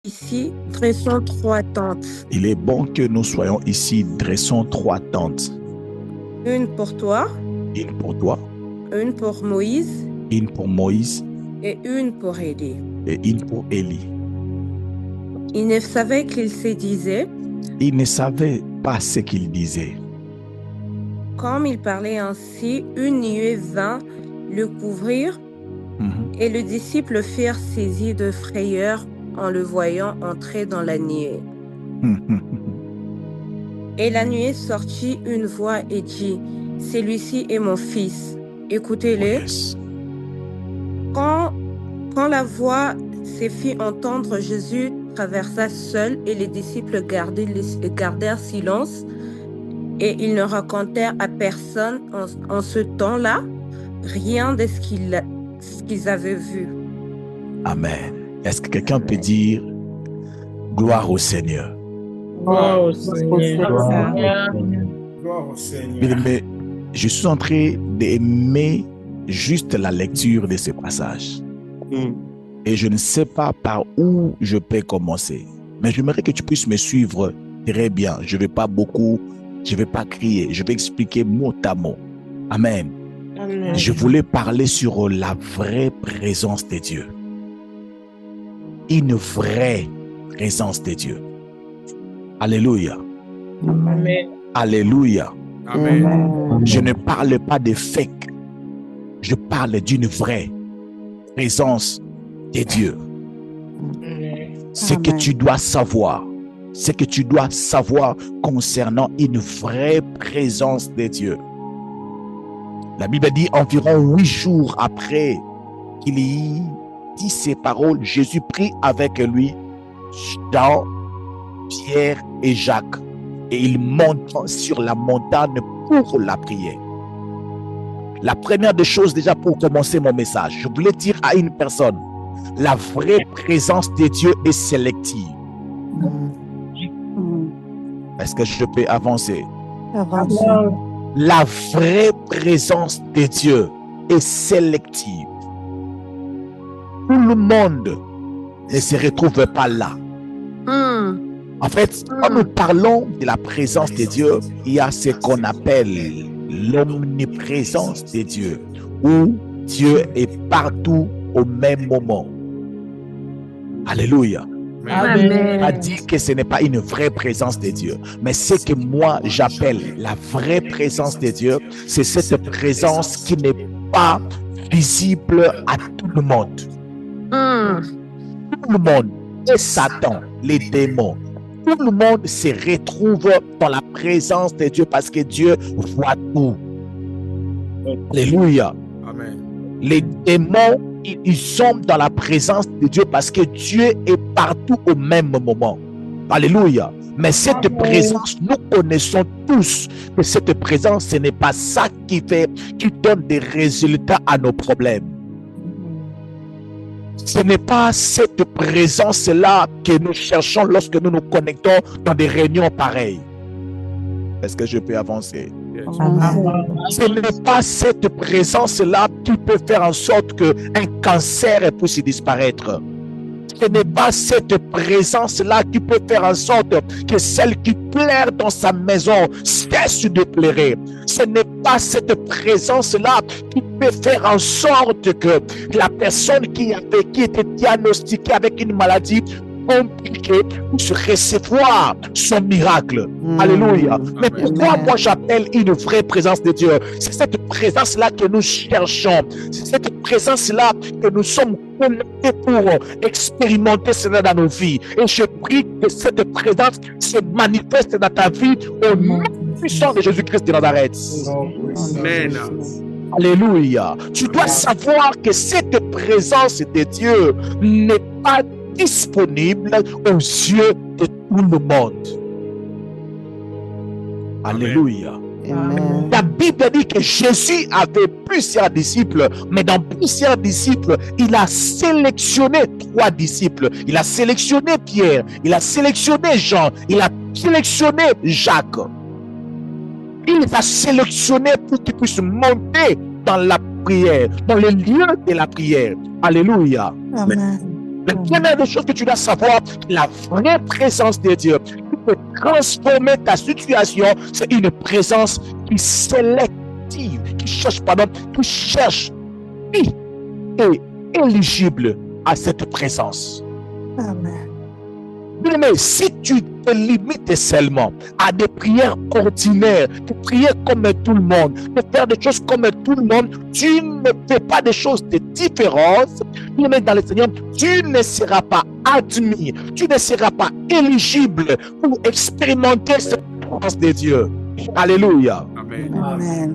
Ici, dressons 3 tentes. Il est bon que nous soyons ici, dressons 3 tentes. Une pour toi, Une pour toi, une pour Moïse une pour Moïse et une pour Élie. et une pour Élie. Il ne savait qu'il se disait, Il ne savait pas ce qu'il disait. comme il parlait ainsi, une nuée vint le couvrir et les disciples furent saisis de frayeur en le voyant entrer dans la nuée. Et la nuée sortit une voix et dit, celui-ci est mon fils, écoutez-le. Yes. Quand la voix se fit entendre, Jésus traversa seul et les disciples gardèrent silence et ils ne racontèrent à personne en ce temps-là rien de ce qu'ils avaient vu. Amen. Est-ce que quelqu'un peut dire gloire au Seigneur? Gloire au Seigneur. Gloire au Seigneur. Bien, mais je suis en train d'aimer juste la lecture de ce passage. Et je ne sais pas par où je peux commencer. Mais j'aimerais que tu puisses me suivre très bien. Je ne vais pas beaucoup, je ne vais pas crier. Je vais expliquer mot à mot. Amen. Amen. Je voulais parler sur la vraie présence de Dieu. Une vraie présence de Dieu. Alléluia. Amen. Alléluia. Amen. Je ne parle pas de fake. Je parle d'une vraie présence de Dieu. Ce que tu dois savoir, ce que tu dois savoir concernant une vraie présence de Dieu. La Bible dit environ 8 jours après qu'il ait dit ces paroles, Jésus prit avec lui Jean, Pierre et Jacques et ils montent sur la montagne pour la prière. La première des choses déjà pour commencer mon message, je voulais dire à une personne, la vraie présence de Dieu est sélective. Est-ce que je peux avancer? La vraie présence de Dieu est sélective. Tout le monde ne se retrouve pas là. En fait, quand nous parlons de la présence de Dieu, il y a ce qu'on appelle l'omniprésence de Dieu, où Dieu est partout au même moment. Alléluia. Amen. A dit que ce n'est pas une vraie présence de Dieu, mais ce que moi j'appelle la vraie présence de Dieu, c'est cette présence qui n'est pas visible à tout le monde. Tout le monde, et Satan, les démons, tout le monde se retrouve dans la présence de Dieu parce que Dieu voit tout. Alléluia. Amen. Les démons, ils sont dans la présence de Dieu parce que Dieu est partout au même moment. Alléluia. Mais cette présence, nous connaissons tous que cette présence, ce n'est pas ça qui donne des résultats à nos problèmes. Ce n'est pas cette présence-là que nous cherchons lorsque nous nous connectons dans des réunions pareilles. Est-ce que je peux avancer? Ce n'est pas cette présence-là qui peut faire en sorte qu'un cancer puisse disparaître. Ce n'est pas cette présence-là qui peut faire en sorte que celle qui pleure dans sa maison cesse de pleurer. Ce n'est pas cette présence-là qui peut faire en sorte que la personne qui était diagnostiquée avec une maladie compliquée puisse recevoir son miracle. Alléluia. Mais pourquoi moi j'appelle une vraie présence de Dieu? C'est cette présence-là que nous cherchons. C'est cette présence-là que nous sommes connectés pour expérimenter cela dans nos vies. Et je prie que cette présence se manifeste dans ta vie au nom puissant de Jésus-Christ de Nazareth. Amen. Alléluia. Tu dois savoir que cette présence de Dieu n'est pas disponible aux yeux de tout le monde. Alléluia. Amen. La Bible dit que Jésus avait plusieurs disciples, mais dans plusieurs disciples, il a sélectionné 3 disciples. Il a sélectionné Pierre, il a sélectionné Jean, il a sélectionné Jacques. Il les a sélectionnés pour qu'ils puissent monter dans la prière, dans le lieu de la prière. Alléluia. Amen. La première des choses que tu dois savoir, la vraie présence de Dieu qui peut transformer ta situation, c'est une présence qui est sélective, qui cherche qui est éligible à cette présence. Amen. Mais si tu te limites seulement à des prières ordinaires, de prier comme tout le monde, de faire des choses comme tout le monde, tu ne fais pas des choses de différence, mais dans le Seigneur, tu ne seras pas admis, tu ne seras pas éligible pour expérimenter cette présence de Dieu. Alléluia. Amen. Amen.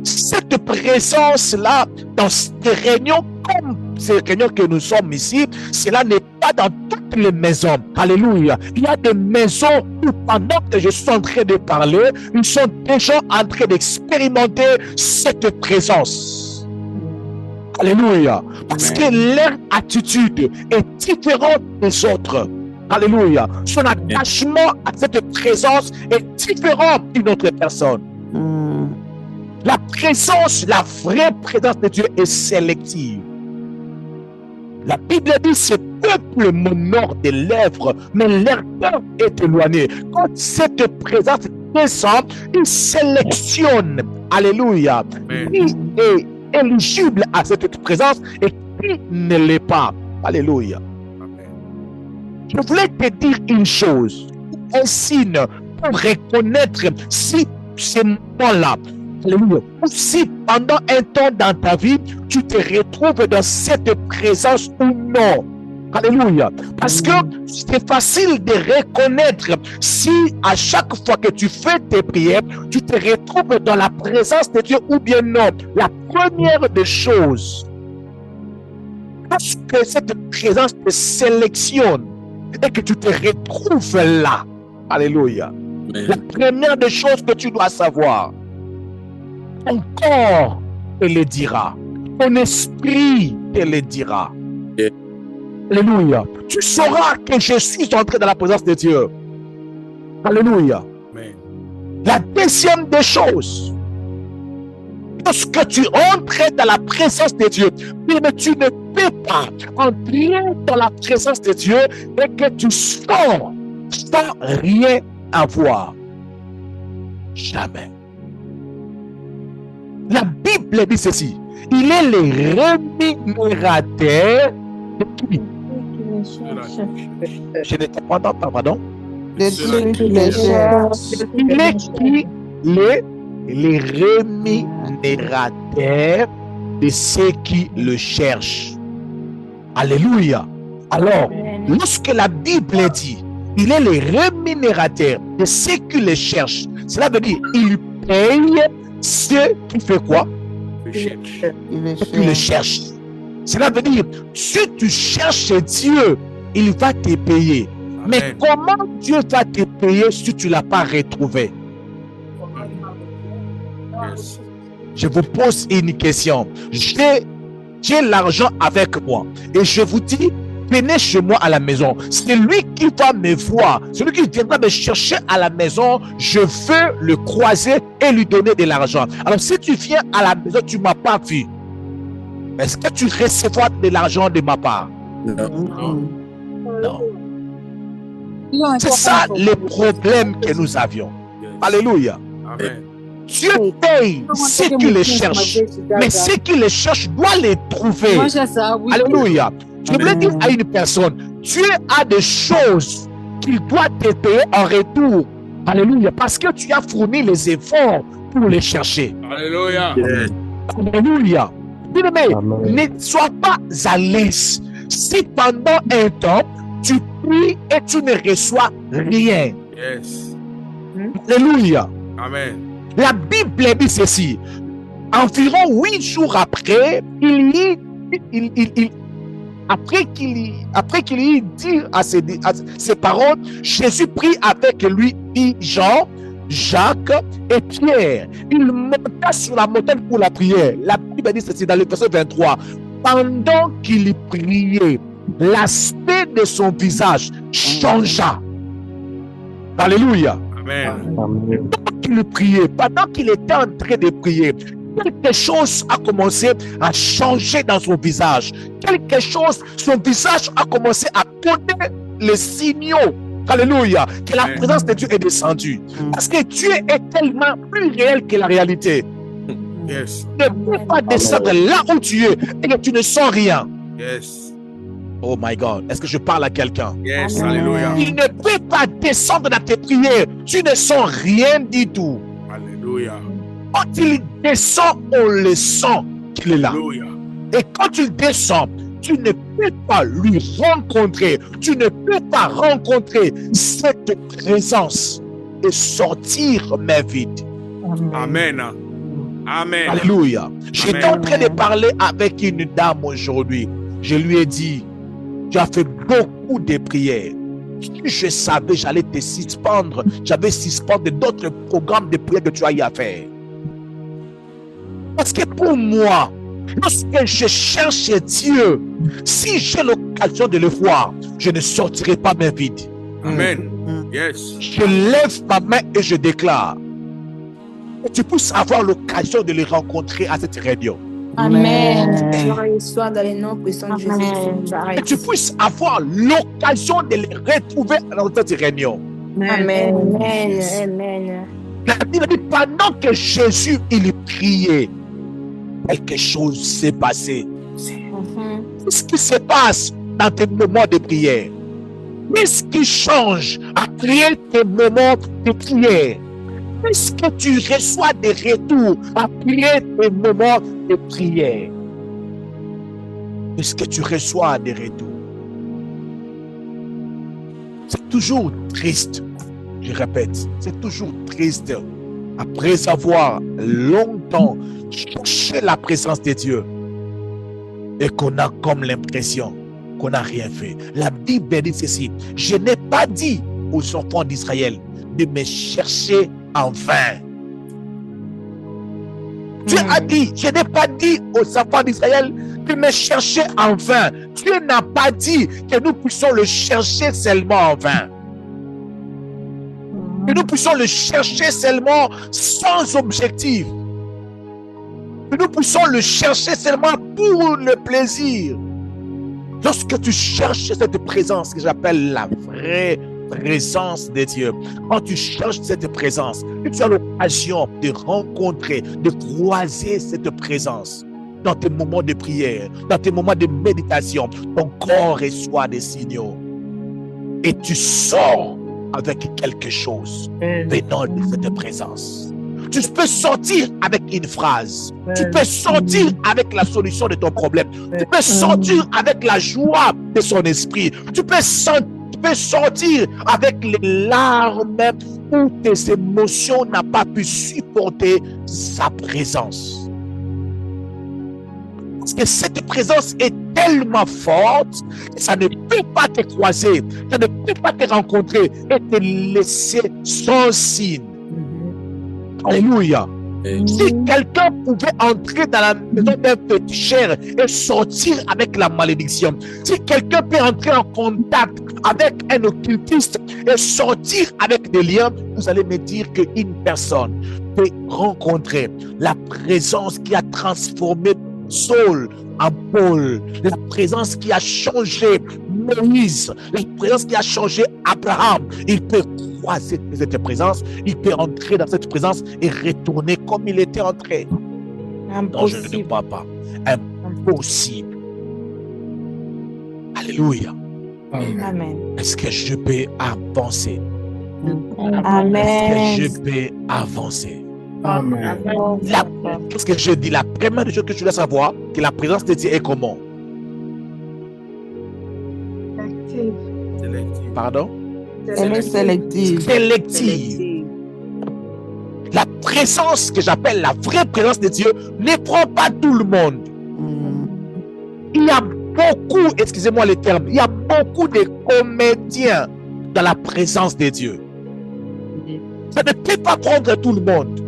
Cette présence-là, dans ces réunions comme ces réunions que nous sommes ici, cela n'est pas dans toutes les maisons. Alléluia. Il y a des maisons où pendant que je suis en train de parler, ils sont déjà en train d'expérimenter cette présence. Alléluia. Parce que leur attitude est différente des autres. Alléluia. Son attachement à cette présence est différent d'une autre personne. La présence, la vraie présence de Dieu est sélective. La Bible dit, ce peuple m'honore des lèvres, mais leur cœur est éloigné. Quand cette présence descend, il sélectionne. Alléluia. Qui est éligible à cette présence et qui ne l'est pas. Alléluia. Je voulais te dire une chose, un signe pour reconnaître si ce moment-là, alléluia, ou si pendant un temps dans ta vie, tu te retrouves dans cette présence ou non. Alléluia. Parce que c'est facile de reconnaître si à chaque fois que tu fais tes prières, tu te retrouves dans la présence de Dieu ou bien non. La première des choses, parce que cette présence te sélectionne et que tu te retrouves là. Alléluia. La première des choses que tu dois savoir, ton corps te le dira, ton esprit te le dira. Alléluia. Tu sauras que je suis entré dans la présence de Dieu. Alléluia. Amen. La deuxième des choses, lorsque tu entres dans la présence de Dieu, mais tu ne peux pas entrer dans la présence de Dieu et que tu sors sans rien avoir. Jamais. La Bible dit ceci. Il est le rémunérateur de qui? Je ne t'entends pas, pardon. De ceux qui les cherchent. Il est qui? Les rémunérateurs de ceux qui le cherchent. Alléluia. Alors, lorsque la Bible dit il est le rémunérateur de ceux qui le cherchent, cela veut dire il paye ceux qui fait quoi? Qui le cherchent. Cela veut dire si tu cherches Dieu, il va te payer. Amen. Mais comment Dieu va te payer si tu ne l'as pas retrouvé? Yes. Je vous pose une question. J'ai l'argent avec moi et je vous dis, venez chez moi à la maison. C'est lui qui va me voir. Celui qui viendra me chercher à la maison, je veux le croiser et lui donner de l'argent. Alors si tu viens à la maison, tu ne m'as pas vu. Est-ce que tu recevras de l'argent de ma part? Non. Non. C'est ça le problème que nous avions. Alléluia. Amen. Dieu paye ceux qui le cherchent, mais ceux qui le cherchent doivent les trouver. Alléluia. Je voulais dire à une personne, Dieu a des choses qu'il doit te payer en retour. Alléluia. Parce que tu as fourni les efforts pour les chercher. Alléluia. Alléluia. Bien-aimé, ne sois pas à l'aise si pendant un temps tu pries et tu ne reçois rien. Yes. Alléluia. Amen. La Bible dit ceci. Environ 8 jours après, après qu'il ait dit à ses paroles, Jésus prit avec lui Jean, Jacques et Pierre. Il monta sur la montagne pour la prière. La Bible dit ceci dans le verset 23. Pendant qu'il priait, l'aspect de son visage changea. Alléluia. Amen. Pendant qu'il priait, pendant qu'il était en train de prier, quelque chose a commencé à changer dans son visage. Quelque chose, son visage a commencé à donner les signaux. Alléluia, que la présence de Dieu est descendue. Parce que Dieu est tellement plus réel que la réalité. Yes. Tu ne peux pas descendre là où tu es et que tu ne sens rien. Yes. Oh my God, est-ce que je parle à quelqu'un? Yes. Alléluia. Il ne peut pas descendre dans tes prières. Tu ne sens rien du tout. Alléluia. Quand il descend, on le sent qu'il est là. Alléluia. Et quand tu descends, tu ne peux pas lui rencontrer. Tu ne peux pas rencontrer cette présence et sortir main vide. Amen. Amen. Alléluia. J'étais en train de parler avec une dame aujourd'hui. Je lui ai dit, tu as fait beaucoup de prières. Si je savais, j'allais te suspendre. J'avais suspendu d'autres programmes de prières que tu as eu à faire. Parce que pour moi, lorsque je cherche Dieu, si j'ai l'occasion de le voir, je ne sortirai pas main vide. Amen. Yes. Je lève ma main et je déclare que tu puisses avoir l'occasion de le rencontrer à cette réunion. Amen. Je reçois dans les noms puissants de Jésus. Que tu puisses avoir l'occasion de les retrouver dans cette réunion. Amen. Amen. La Bible dit, pendant que Jésus il priait, quelque chose s'est passé. Qu'est-ce qui se passe dans tes moments de prière? Qu'est-ce qui change après tes moments de prière? Est-ce que tu reçois des retours après tes moments de prière? Est-ce que tu reçois des retours? C'est toujours triste, je répète, c'est toujours triste après avoir longtemps cherché la présence de Dieu et qu'on a comme l'impression qu'on n'a rien fait. La Bible dit ceci: je n'ai pas dit aux enfants d'Israël de me chercher en vain. Dieu a dit, je n'ai pas dit aux enfants d'Israël de me chercher en vain. Dieu n'a pas dit que nous puissions le chercher seulement en vain. Que nous puissions le chercher seulement sans objectif. Que nous puissions le chercher seulement pour le plaisir. Lorsque tu cherches cette présence que j'appelle la vraie présence de Dieu, quand tu cherches cette présence, tu as l'occasion de rencontrer, de croiser cette présence dans tes moments de prière, dans tes moments de méditation, ton corps reçoit des signaux et tu sors avec quelque chose venant de cette présence. Tu peux sortir avec une phrase, tu peux sortir avec la solution de ton problème, tu peux sortir avec la joie de son esprit, tu peux sortir avec les larmes où tes émotions n'ont pas pu supporter sa présence. Parce que cette présence est tellement forte que ça ne peut pas te croiser, ça ne peut pas te rencontrer et te laisser sans signe. Alléluia. Si quelqu'un pouvait entrer dans la maison d'un féticheur et sortir avec la malédiction, si quelqu'un peut entrer en contact avec un occultiste et sortir avec des liens, vous allez me dire qu'une personne peut rencontrer la présence qui a transformé Saul en Paul, la présence qui a changé Moïse, la présence qui a changé Abraham. Il peut croiser cette présence, il peut entrer dans cette présence et retourner comme il était entré. Non, je ne crois pas. Impossible. Alléluia. Amen. Est-ce que je peux avancer? Amen. Est-ce que je peux avancer? Amen. Qu'est-ce que je dis? La première chose que je dois savoir, que la présence de Dieu est comment? Sélective. Pardon? Elle est sélective. Sélective. La présence que j'appelle la vraie présence de Dieu ne prend pas tout le monde. Il y a beaucoup, excusez-moi le terme, il y a beaucoup de comédiens dans la présence de Dieu. Ça ne peut pas prendre tout le monde.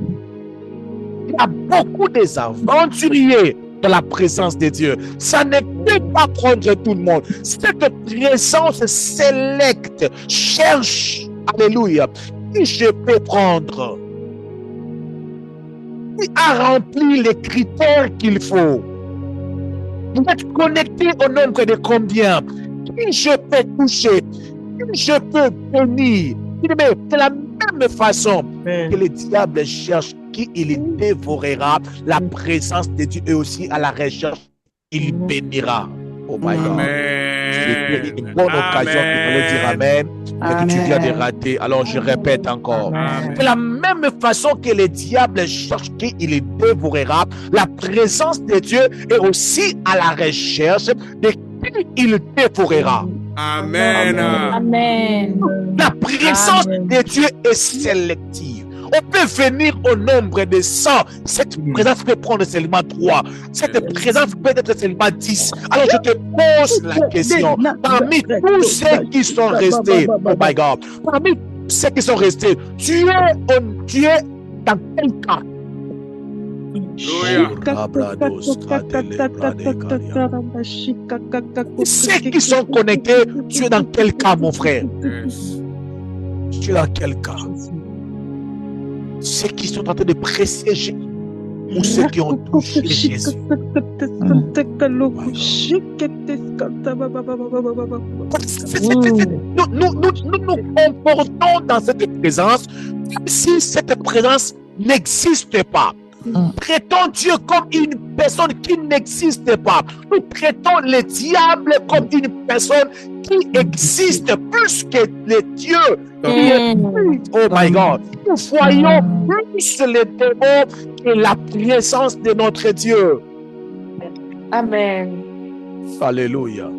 Il y a beaucoup d'aventuriers dans la présence de Dieu. Ça ne peut pas prendre tout le monde. Cette présence sélecte, cherche, alléluia, qui je peux prendre. qui a rempli les critères qu'il faut. Vous êtes connecté au nombre de combien? Qui je peux toucher? Qui je peux bénir? De la même façon que le diable cherche qui il dévorera, la présence de Dieu est aussi à la recherche, il bénira. Oh my God. C'est une bonne occasion de me dire Amen. Et que tu viens de rater. Alors je répète encore. De la même façon que le diable cherche qui il dévorera, la présence de Dieu est aussi à la recherche de qui il dévorera. Amen. Amen. La présence de Dieu est sélective. On peut venir au nombre de 100. Cette présence peut prendre seulement 3. Cette présence peut être seulement 10. Alors je te pose la question. Parmi tous ceux qui sont restés, oh my God, parmi tous ceux qui sont restés, tu es dans quel cas? Ceux qui sont connectés, tu es dans quel cas, mon frère? Tu es dans quel cas? Ceux qui sont en train de présiéger ou ceux qui ont touché Jésus. Nous comportons dans cette présence comme si cette présence n'existe pas. Nous traitons Dieu comme une personne qui n'existe pas. Nous traitons le diable comme une personne qui existe plus que le Dieu. Oh my God. Nous voyons plus les démons que la présence de notre Dieu. Amen. Alléluia.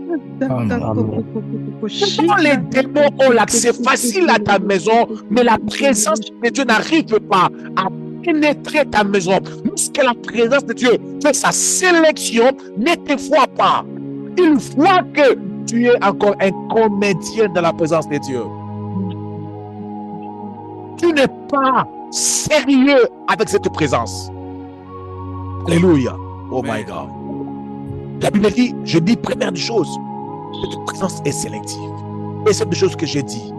Les démons ont l'accès facile à ta maison, mais la présence de Dieu n'arrive pas à pénétrer ta maison. Lorsque la présence de Dieu fait sa sélection, ne te vois pas. Il voit que tu es encore un comédien dans la présence de Dieu. Tu n'es pas sérieux avec cette présence. Alléluia. Oh my God. La Bible dit, je dis première chose, cette présence est sélective. Et c'est une chose que j'ai dit.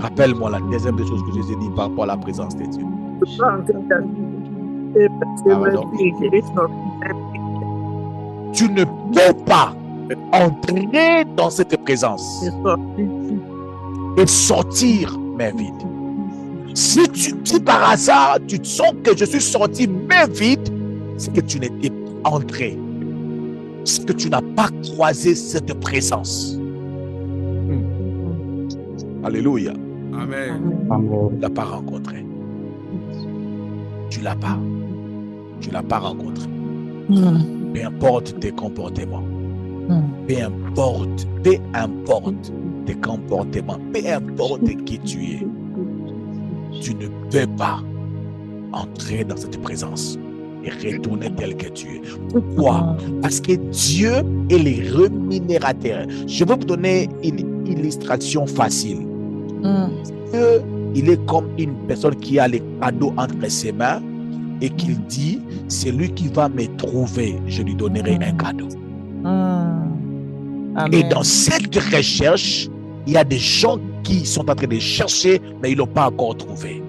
Rappelle-moi la deuxième des choses que je vous ai dit par rapport à la présence de Dieu. Tu ne peux pas entrer dans cette présence et sortir main vide. Si par hasard tu sens que je suis sorti main vide, c'est que tu n'étais pas entré. C'est que tu n'as pas croisé cette présence. Alléluia. Amen. Tu ne l'as pas rencontré. Tu l'as pas. Tu ne l'as pas rencontré. Peu importe tes comportements. Peu importe tes comportements. Peu importe qui tu es. Tu ne peux pas entrer dans cette présence et retourner tel que tu es. Pourquoi? Parce que Dieu est le rémunérateur. Je vais vous donner une illustration facile. Dieu, il est comme une personne qui a les cadeaux entre ses mains et qu'il dit, c'est lui qui va me trouver, je lui donnerai un cadeau. Et dans cette recherche, il y a des gens qui sont en train de chercher, mais ils ne l'ont pas encore trouvé.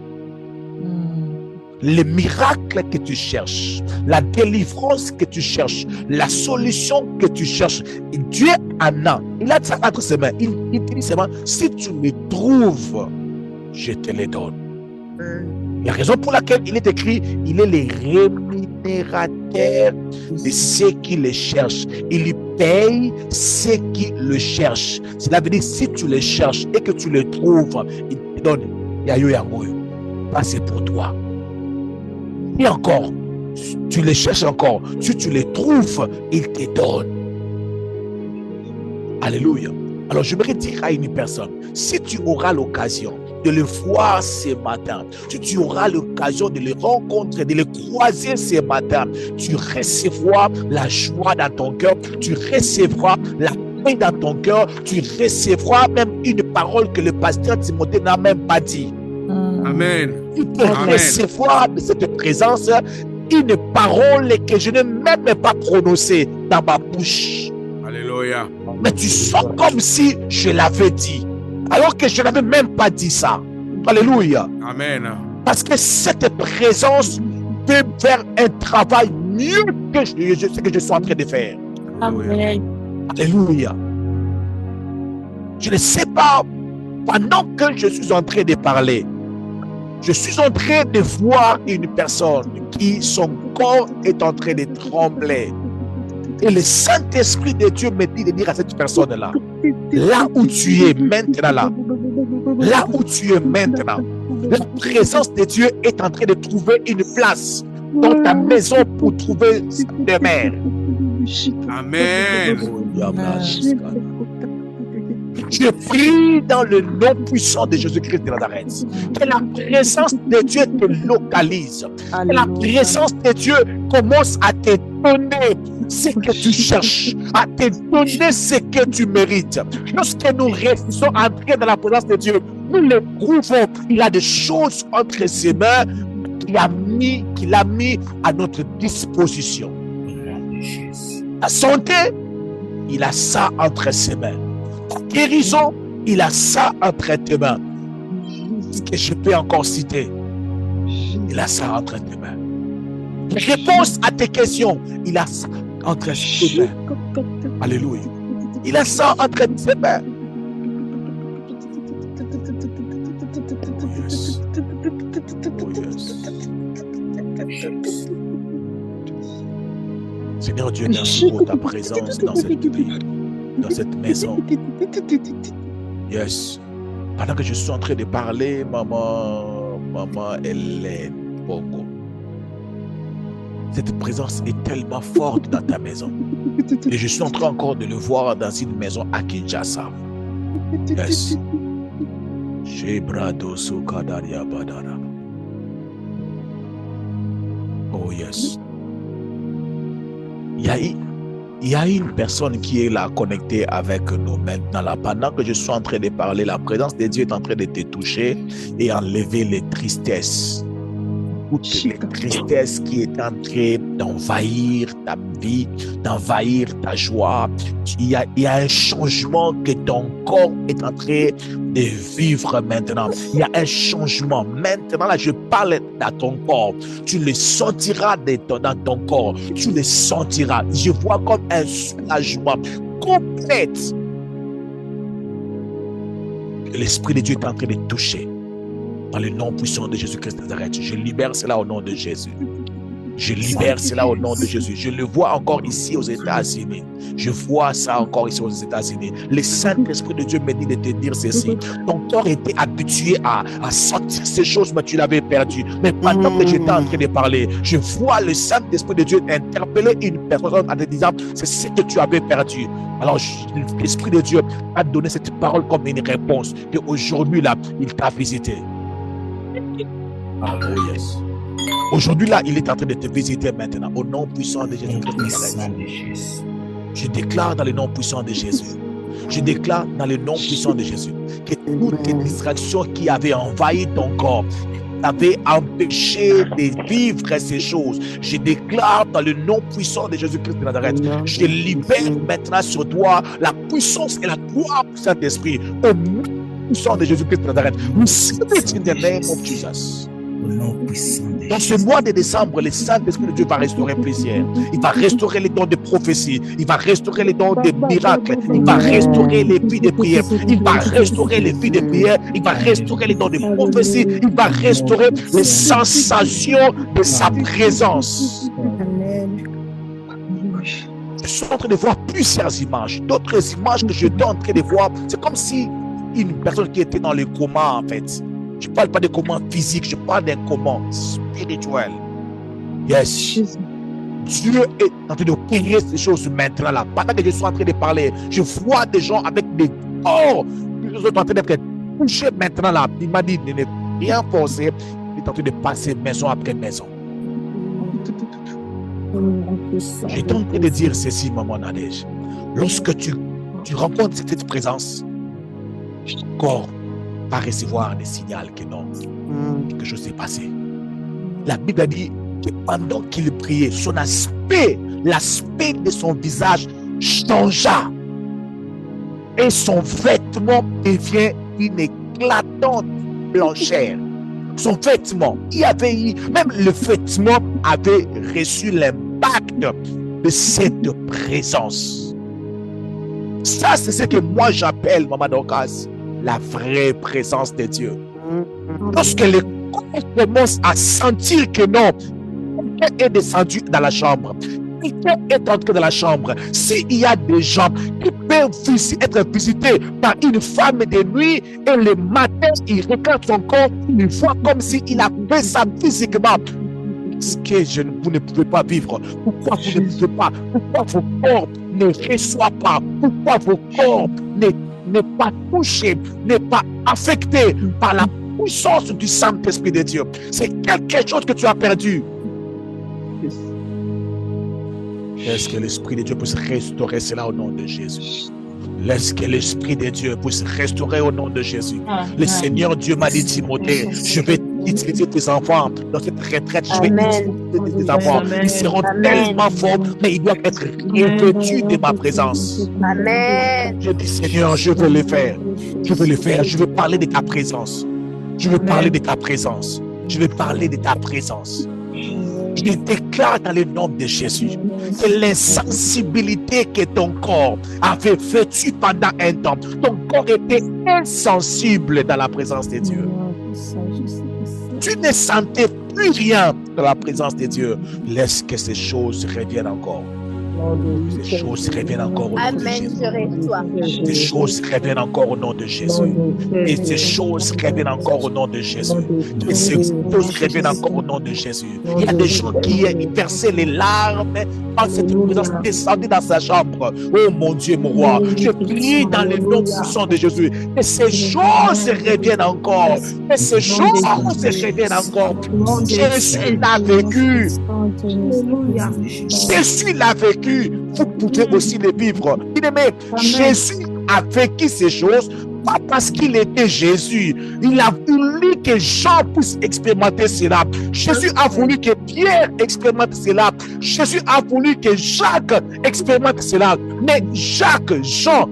Le miracle que tu cherches, la délivrance que tu cherches, la solution que tu cherches, Dieu en a. Il a ça entre ses mains. Il dit seulement, si tu me trouves, je te les donne. La raison pour laquelle il est écrit, il est le rémunérateur de ceux qui le cherchent. Il paye ceux qui le cherchent. Cela veut dire, si tu le cherches et que tu le trouves, il te donne. C'est pour toi. Et encore, tu les cherches encore. Si tu les trouves, il te donne. Alléluia. Alors, je voudrais dire à une personne, si tu auras l'occasion de le voir ce matin, si tu auras l'occasion de le rencontrer, de le croiser ce matin, tu recevras la joie dans ton cœur, tu recevras la paix dans ton cœur, tu recevras même une parole que le pasteur Timothée n'a même pas dit. Amen. Tu peux recevoir de cette présence une parole que je n'ai même pas prononcée dans ma bouche. Alléluia. Mais tu sens comme si je l'avais dit, alors que je n'avais même pas dit ça. Alléluia. Amen. Parce que cette présence peut faire un travail mieux que ce que je suis en train de faire. Amen. Alléluia. Je ne sais pas, pendant que je suis en train de parler, je suis en train de voir une personne qui, son corps est en train de trembler. Et le Saint-Esprit de Dieu me dit de dire à cette personne-là, là où tu es maintenant, là où tu es maintenant, la présence de Dieu est en train de trouver une place dans ta maison pour trouver demeure. Amen. Je prie dans le nom puissant de Jésus-Christ de Nazareth. Que la présence de Dieu te localise. Que la présence de Dieu commence à te donner ce que tu cherches, à te donner ce que tu mérites. Lorsque nous restons entrés dans la présence de Dieu, nous le prouvons. Il a des choses entre ses mains qu'il a mis à notre disposition. La santé, il a ça entre ses mains. La guérison, il a ça entre tes mains. Ce que je peux encore citer, il a ça entre tes mains. Les réponses à tes questions, il a ça entre ses mains. Alléluia. Il a ça entre ses mains. Seigneur Dieu, merci pour ta présence dans cette vie, dans cette maison. Yes. Pendant que je suis en train de parler, maman Hélène Bogo, cette présence est tellement forte dans ta maison. Et je suis en train encore de le voir dans une maison à Kinshasa. Yes. Oh yes. Il y a une personne qui est là connectée avec nous maintenant. Là, pendant que je suis en train de parler, la présence de Dieu est en train de te toucher et enlever les tristesses. Toutes les tristesses qui est en train d'envahir ta vie, d'envahir ta joie. Il y a un changement que ton corps est en train de vivre maintenant. Il y a un changement. Maintenant, là, je parle dans ton corps. Tu le sentiras dans ton corps. Tu le sentiras. Je vois comme un soulagement complet. L'Esprit de Dieu est en train de toucher. Dans le nom puissant de Jésus-Christ de Nazareth, je libère cela au nom de Jésus. Je libère cela au nom de Jésus. Je le vois encore ici aux États-Unis. Je vois ça encore ici aux États-Unis. Le Saint-Esprit de Dieu me dit de te dire ceci. Ton corps était habitué à sentir ces choses, mais tu l'avais perdu. Mais pendant que j'étais en train de parler, je vois le Saint-Esprit de Dieu interpeller une personne en te disant, c'est ce que tu avais perdu. Alors, l'Esprit de Dieu a donné cette parole comme une réponse. Et aujourd'hui, là, il t'a visité. Oh yes. Aujourd'hui là, il est en train de te visiter maintenant au nom puissant de Jésus-Christ. Je déclare dans le nom puissant de Jésus. Je déclare dans le nom puissant de Jésus que toutes les distractions qui avaient envahi ton corps, t'avaient empêché de vivre ces choses, je déclare dans le nom puissant de Jésus-Christ de Nazareth, je libère maintenant sur toi la puissance et la gloire du Saint-Esprit au nom puissant de Jésus-Christ de Nazareth. Receive it in the name of Jesus. Dans ce mois de décembre, le Saint-Esprit de Dieu va restaurer plusieurs. Il va restaurer les dons de prophétie. Il va restaurer les dons de miracles. Il va restaurer les vies de prière. Il va restaurer les vies de prière. Il va restaurer les dons de prophétie. Il va restaurer les sensations de sa présence. Je suis en train de voir plusieurs images. D'autres images que je suis en train de voir, c'est comme si une personne qui était dans le coma en fait. Je ne parle pas de coma physique, je parle d'un coma spirituel. Yes. Dieu est en train d'opérer ces choses maintenant là. Pendant que je suis en train de parler, je vois des gens avec des corps qui sont en train d'être touchés maintenant là. Il m'a dit de ne rien forcer. Il est en train de passer maison après maison. J'étais en train de dire ceci, maman Nadège. Lorsque tu rencontres cette présence, ton corps va recevoir des signaux que non, quelque chose s'est passé. La Bible a dit que pendant qu'il priait, son aspect, l'aspect de son visage changea et son vêtement devient une éclatante blancheur. Son vêtement, même le vêtement avait reçu l'impact de cette présence. Ça, c'est ce que moi j'appelle, Maman Dorcas, la vraie présence de Dieu. Lorsque le corps commence à sentir que non, quelqu'un est descendu dans la chambre, quelqu'un est entré dans la chambre, s'il y a des gens qui peuvent être visités par une femme de nuit et le matin, il regarde son corps, il voit comme s'il a fait ça physiquement. Ce que vous ne pouvez pas vivre. Pourquoi vous ne pouvez pas? Pourquoi vos corps ne reçoivent pas? Pourquoi vos corps n'est pas touchés, n'est pas affectés par la puissance du Saint-Esprit de Dieu? C'est quelque chose que tu as perdu. Laisse que l'Esprit de Dieu puisse restaurer cela au nom de Jésus. Laisse que l'Esprit de Dieu puisse restaurer au nom de Jésus. Le Seigneur Dieu m'a dit, Timothée, je vais utiliser tes enfants dans cette retraite. Je vais utiliser tes enfants. Ils seront tellement forts, mais ils doivent être revêtus de ma présence. Amen. Je dis, Seigneur, je veux le faire. Je veux le faire. Je veux parler de ta présence. Je veux parler de ta présence. Je veux parler de ta présence. Je déclare dans le nom de Jésus que l'insensibilité que ton corps avait vécue pendant un temps, ton corps était insensible dans la présence de Dieu. Tu ne sentais plus rien dans la présence de Dieu. Laisse que ces choses reviennent encore. Ces choses reviennent encore au nom de Jésus. Ces choses reviennent encore au nom de Jésus. Et ces choses reviennent encore au nom de Jésus. Et ces choses reviennent encore au nom de Jésus. Il y a des gens qui versaient les larmes quand cette présence descendue dans sa chambre. Oh mon Dieu, mon roi, je prie dans le nom puissant de Jésus. Et ces choses reviennent encore. Et ces choses reviennent encore. Jésus l'a vécu. Jésus l'a vécu. Vous pouvez aussi le vivre. Bien-aimé, Jésus a vécu ces choses, pas parce qu'il était Jésus. Il a voulu que Jean puisse expérimenter cela. Jésus a voulu que Pierre expérimente cela. Jésus a voulu que Jacques expérimente cela. Mais Jacques, Jean,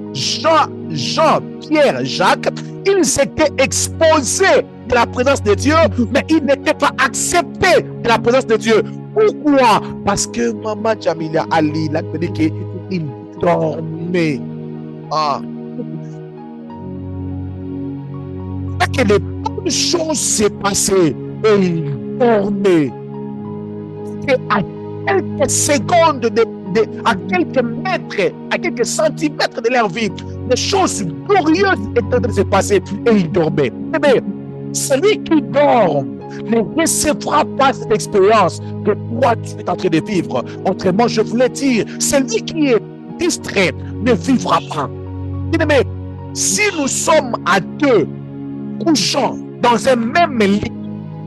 Pierre, Jacques, ils étaient exposés de la présence de Dieu, mais ils n'étaient pas acceptés de la présence de Dieu. Pourquoi? Parce que Maman Jamila Ali l'a dit qu'il dormait. Que les bonnes choses s'est passées et il dormait. Et à quelques secondes, à quelques mètres, à quelques centimètres de leur vie, des choses glorieuses étaient en train de se passer et il dormait. Mais celui qui dort ne recevra pas cette expérience que toi tu es en train de vivre. Autrement, je voulais dire, celui qui est distrait ne vivra pas. Mais si nous sommes à deux, couchant dans un même lit,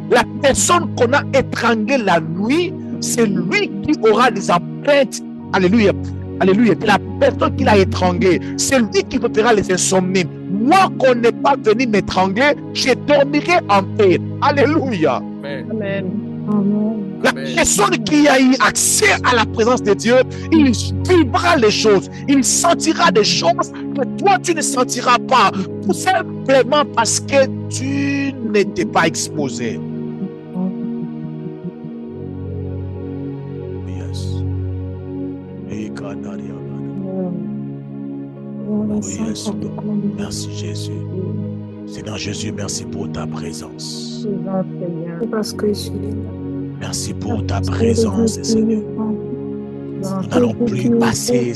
la personne qu'on a étranglée la nuit, c'est lui qui aura des empreintes, alléluia, alléluia, de la personne qui l'a étranglée. C'est lui qui vous fera les insomnies. Moi qu'on n'est pas venu m'étrangler, je dormirai en paix. Alléluia. Amen. La personne qui a eu accès à la présence de Dieu, il vivra les choses, il sentira des choses que toi tu ne sentiras pas, tout simplement parce que tu n'étais pas exposé. Yes. Oh yes. Merci Jésus. Seigneur Jésus, merci pour ta présence. Merci pour ta présence, Seigneur. Nous n'allons plus passer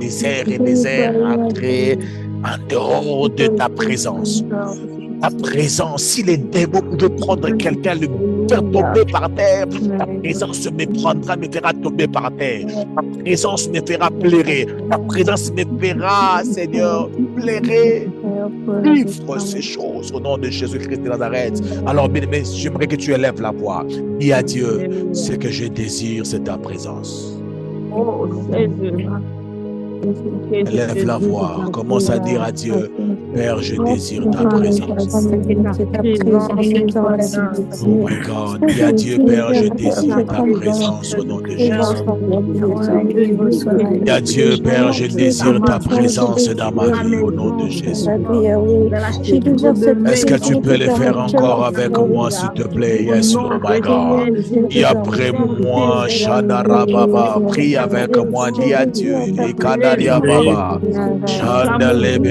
des heures et des heures à entrer en dehors de ta présence. Ta présence, si les démons pouvaient prendre quelqu'un, le faire tomber par terre, ta présence me prendra, me fera tomber par terre. Ta présence me fera pleurer. Ta présence me fera, Seigneur, pleurer. Vivre ces choses au nom de Jésus-Christ de Nazareth. Alors, bien-aimé, j'aimerais que tu élèves la voix. Dis à Dieu, ce que je désire, c'est ta présence. Élève la voix. Commence à dire à Dieu, Père, je désire ta présence. Oh my God. Dis à Dieu, Père, je désire ta présence au nom de Jésus. Dis à Dieu, Père, je désire ta présence dans ma vie au nom de Jésus. Est-ce que tu peux le faire encore avec moi, s'il te plaît? Yes, oh my God. Et après moi, Shandara Baba, prie avec moi, dis à Dieu. Et Kadaria Baba, Shandalebe